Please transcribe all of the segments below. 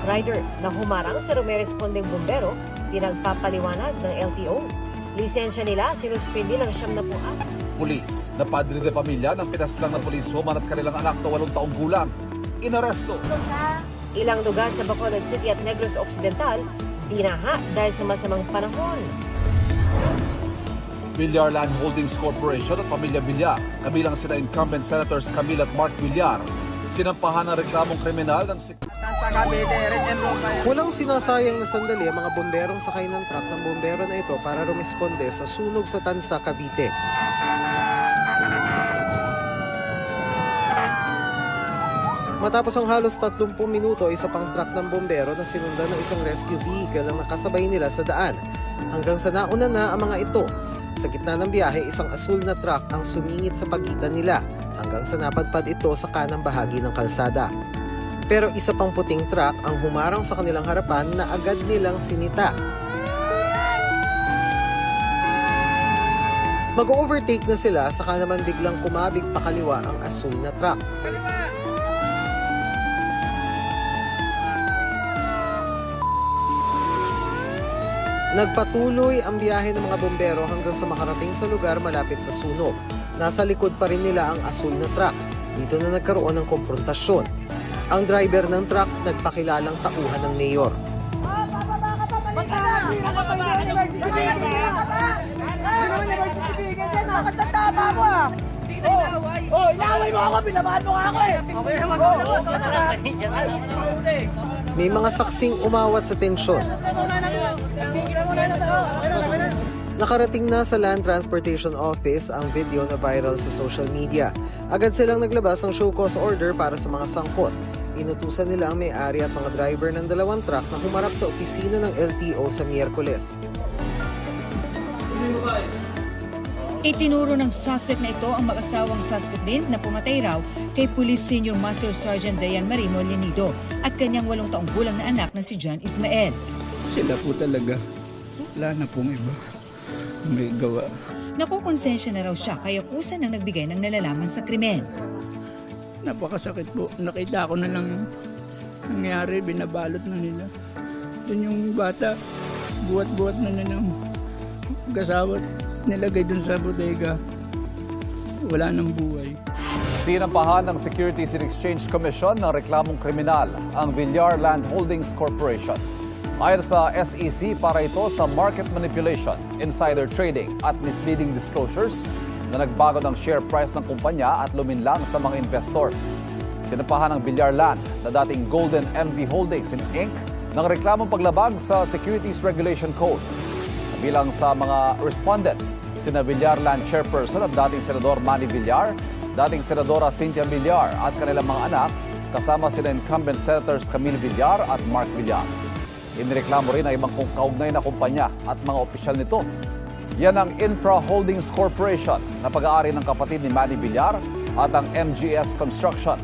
rider na humarang sa rumerespondeng bumbero, pinagpapaliwanag ng LTO. Lisensya nila sinuspindi ng 74. Pulis, napadre de pamilya ng pinaslang na puliswoman at kanilang anak na 8 taong gulang. Inaresto. Ilang lugar sa Bacolod City at Negros Occidental, binaha dahil sa masamang panahon. Villar Land Holdings Corporation at Pamilya Villar, kabilang sina incumbent Senators Camille at Mark Villar, sinampahan ng reklamong kriminal ng Walang sinasayang na sandali ang mga bomberong sakay ng truck ng bombero na ito para rumisponde sa sunog sa Tansa, Cavite. Matapos ang halos 30 minuto, isa pang truck ng bombero na sinundan ng isang rescue vehicle ang nakasabay nila sa daan. Hanggang sa nauna na ang mga ito. Sa gitna ng biyahe, isang asul na truck ang sumingit sa pagitan nila hanggang sa napadpad ito sa kanang bahagi ng kalsada. Pero isa pang puting truck ang humarang sa kanilang harapan na agad nilang sinita. Mag-overtake na sila, saka naman biglang kumabig pakaliwa ang asul na truck. Nagpatuloy ang biyahe ng mga bombero hanggang sa makarating sa lugar malapit sa sunog. Nasa likod pa rin nila ang asul na truck. Dito na nagkaroon ng konfrontasyon. Ang driver ng truck nagpakilalang tauhan ng mayor. May mga saksing umawat sa tensyon. Nakarating na sa Land Transportation Office ang video na viral sa social media. Agad silang naglabas ng show cause order para sa mga sangkot. Inutusan nila ang may-ari at mga driver ng 2 truck na humarap sa opisina ng LTO sa Miyerkules. Itinuro ng suspect na ito ang mag-asawang suspect din na pumatay raw kay Police Senior Master Sergeant Dayan Marimo Lenido at kanyang 8 taong gulang na anak na si John Ismael. Sila po talaga. Wala na pong iba. May gawa. Nakukonsensya na raw siya kaya kusa nang nagbigay ng nalalaman sa krimen. Napakasakit po. Nakita ko na lang nangyari, binabalot na nila. Doon yung bata, buhat-buhat na nilang gasawat, nilagay dun sa bodega. Wala nang buhay. Sinampahan ng Securities and Exchange Commission ng reklamong kriminal ang Villar Land Holdings Corporation. Ayon sa SEC, para ito sa market manipulation, insider trading at misleading disclosures na nagbago ng share price ng kumpanya at luminlang sa mga investor. Sinampahan ng Villar Land na dating Golden MV Holdings Inc. ng reklamong paglabag sa Securities Regulation Code. Bilang sa mga respondent, sina Villar Land Chairperson at dating Senador Manny Villar, dating Senadora Cynthia Villar at kanilang mga anak, kasama sina incumbent Senators Camille Villar at Mark Villar. Inireklamo rin ang ibang kaugnay na kumpanya at mga opisyal nito. Yan ang Infra Holdings Corporation na pag-aari ng kapatid ni Manny Villar at ang MGS Construction.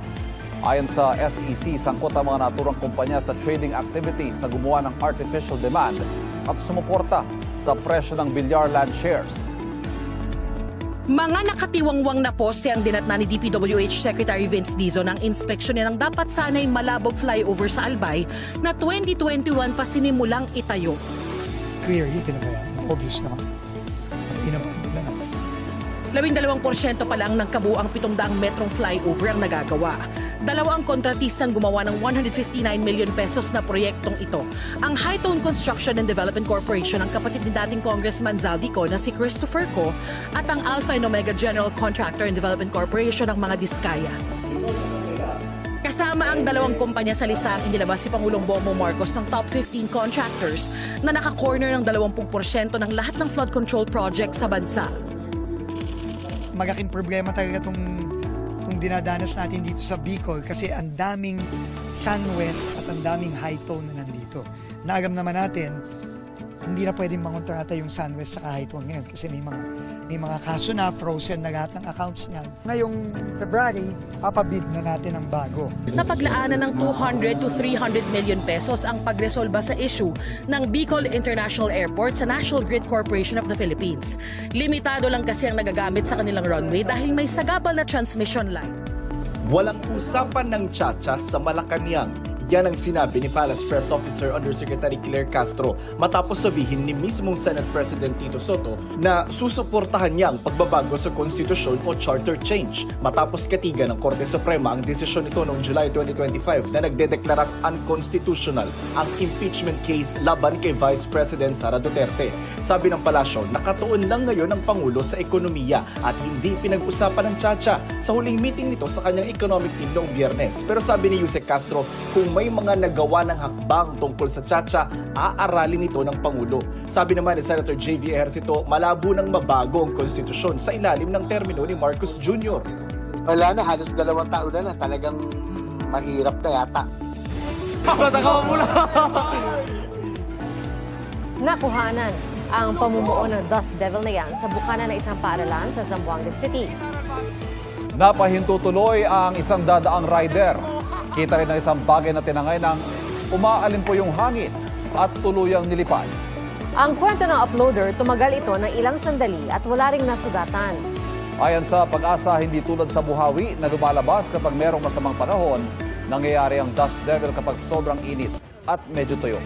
Ayon sa SEC, sangkot ang mga naturang kumpanya sa trading activities na gumawa ng artificial demand at sumuporta sa presyo ng Villar Land shares. Mga nakatiwangwang na poste ang dinatna ni DPWH Secretary Vince Dizon ang inspeksyon ng dapat sanay malabog flyover sa Albay na 2021 pa sinimulang itayo. Clearly, pinabayaan. Obvious naman. Inabandon na naman. 12% pa lang ng kabuang 700 metrong flyover ang nagagawa. 2 ang kontratistang gumawa ng 159 million pesos na proyektong ito. Ang Hightone Construction and Development Corporation ang kapatid ni dating Congressman Zaldico na si Christopher Co at ang Alpha and Omega General Contractor and Development Corporation ng mga Diskaya. Kasama ang 2 kumpanya sa listang inilabas si Pangulong Bongbong Marcos ng top 15 contractors na naka-corner ng 20% ng lahat ng flood control project sa bansa. Malaking problema talaga itong dinadanas natin dito sa Bicol kasi ang daming SunWest at ang daming Hightone na nandito. Na alam naman natin, hindi na pwedeng mangontrata yung SunWest sa Hightone ngayon kasi may mga kaso na, frozen na lahat ng accounts niyan. Ngayong February, papabid na natin ang bago. Napaglaanan ng 200 to 300 million pesos ang pagresolba sa issue ng Bicol International Airport sa National Grid Corporation of the Philippines. Limitado lang kasi ang nagagamit sa kanilang runway dahil may sagabal na transmission line. Walang usapan ng tsatsas sa Malacanang. Yan ang sinabi ni Palace Press Officer Undersecretary Claire Castro matapos sabihin ni mismong Senate President Tito Soto na susuportahan niya ang pagbabago sa konstitusyon o charter change matapos katigan ng Korte Suprema ang desisyon nito noong July 2025 na nagdedeklarang unconstitutional ang impeachment case laban kay Vice President Sara Duterte. Sabi ng palasyo, nakatuon lang ngayon ang Pangulo sa ekonomiya at hindi pinag-usapan ng Chacha sa huling meeting nito sa kanyang economic team noong Biyernes. Pero sabi ni Yusek Castro, kung may mga nagawa ng hakbang tungkol sa Chacha, aaralin ito ng Pangulo. Sabi naman ni Senator J.V. Ejercito, malabo nang mabago ang konstitusyon sa ilalim ng termino ni Marcos Jr. Wala na, halos 2 taon na talagang mahirap na yata. Nakuhanan ang pamumuo ng Dust Devil na yan sa bukana ng isang paaralan sa Zamboanga City. Napahinto tuloy ang isang dadaang rider. Kita rin ang isang bagay na tinangay ng umaalin po yung hangin at tuluyang nilipad. Ang kwento ng uploader, tumagal ito ng ilang sandali at wala ring nasugatan. Ayon sa Pag-asa, hindi tulad sa buhawi na lumalabas kapag merong masamang panahon, nangyayari ang Dust Devil kapag sobrang init at medyo tuyo.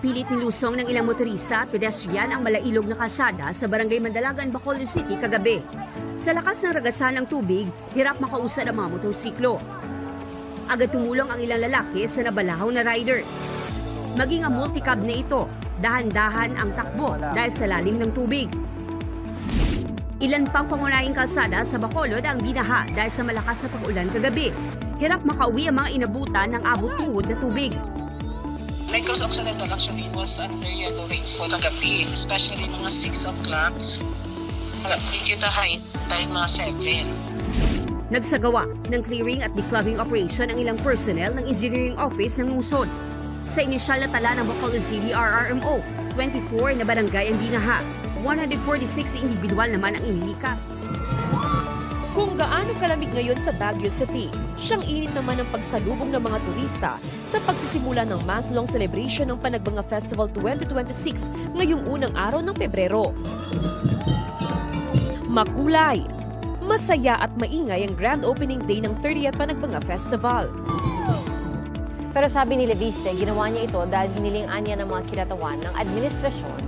Pilit nilusong ng ilang motorista at pedestrian ang malailog na kalsada sa Barangay Mandalagan, Bacolod City kagabi. Sa lakas ng ragasan ng tubig, hirap makausad ang mga motorsiklo. Agad tumulong ang ilang lalaki sa nabalahaw na rider. Maging ang multicab na ito, dahan-dahan ang takbo dahil sa lalim ng tubig. Ilan pang pangunahing kalsada sa Bacolod ang binaha dahil sa malakas na pag-ulan kagabi. Hirap makauwi ang mga inabutan ng abot-tuhod na tubig. Negros Occidental actually was under yellow rainfall kagabi, especially mga 6 o'clock. Medyo high dahil mga 7. Nagsagawa ng clearing at declugging operation ang ilang personnel ng engineering office ng lungsod. Sa inisyal na tala ng Bacolod City RRMO, 24 na barangay ang binaha. 146 individual naman ang inilikas. Kung gaano kalamig ngayon sa Baguio City, siyang init naman ang pagsalubong ng mga turista sa pagsisimula ng month-long celebration ng Panagbanga Festival 2026 ngayong unang araw ng Pebrero. Makulay, masaya at maingay ang grand opening day ng 30th Panagbanga Festival. Pero sabi ni Leviste, ginawa niya ito dahil hinilingan niya ng mga kinatawan ng administrasyon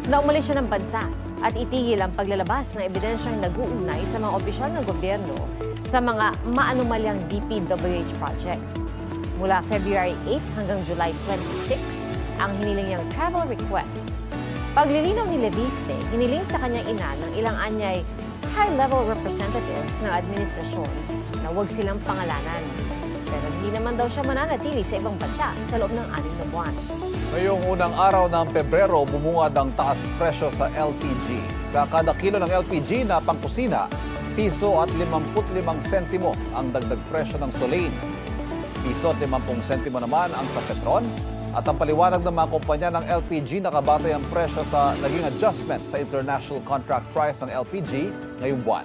na umalis siya ng bansa at itigil ang paglalabas ng ebidensyang nag-uugnay sa mga opisyal ng gobyerno sa mga maanumalyang DPWH project. Mula February 8 hanggang July 26, ang hiniling niyang travel request. Paglilinaw ni Leviste, hiniling sa kanyang ina ng ilang anyay high-level representatives ng administrasyon na huwag silang pangalanan. Pero hindi naman daw siya mananatili sa ibang bansa sa loob ng 6 na buwan. Ngayong unang araw ng Pebrero, bumungad ang taas presyo sa LPG. Sa kada kilo ng LPG na pangkusina, piso at 55 sentimo ang dagdag presyo ng Solein. Piso at 50 sentimo naman ang sa Petron. At ang paliwanag ng mga kumpanya ng LPG, nakabatay ang presyo sa naging adjustment sa international contract price ng LPG ngayong buwan.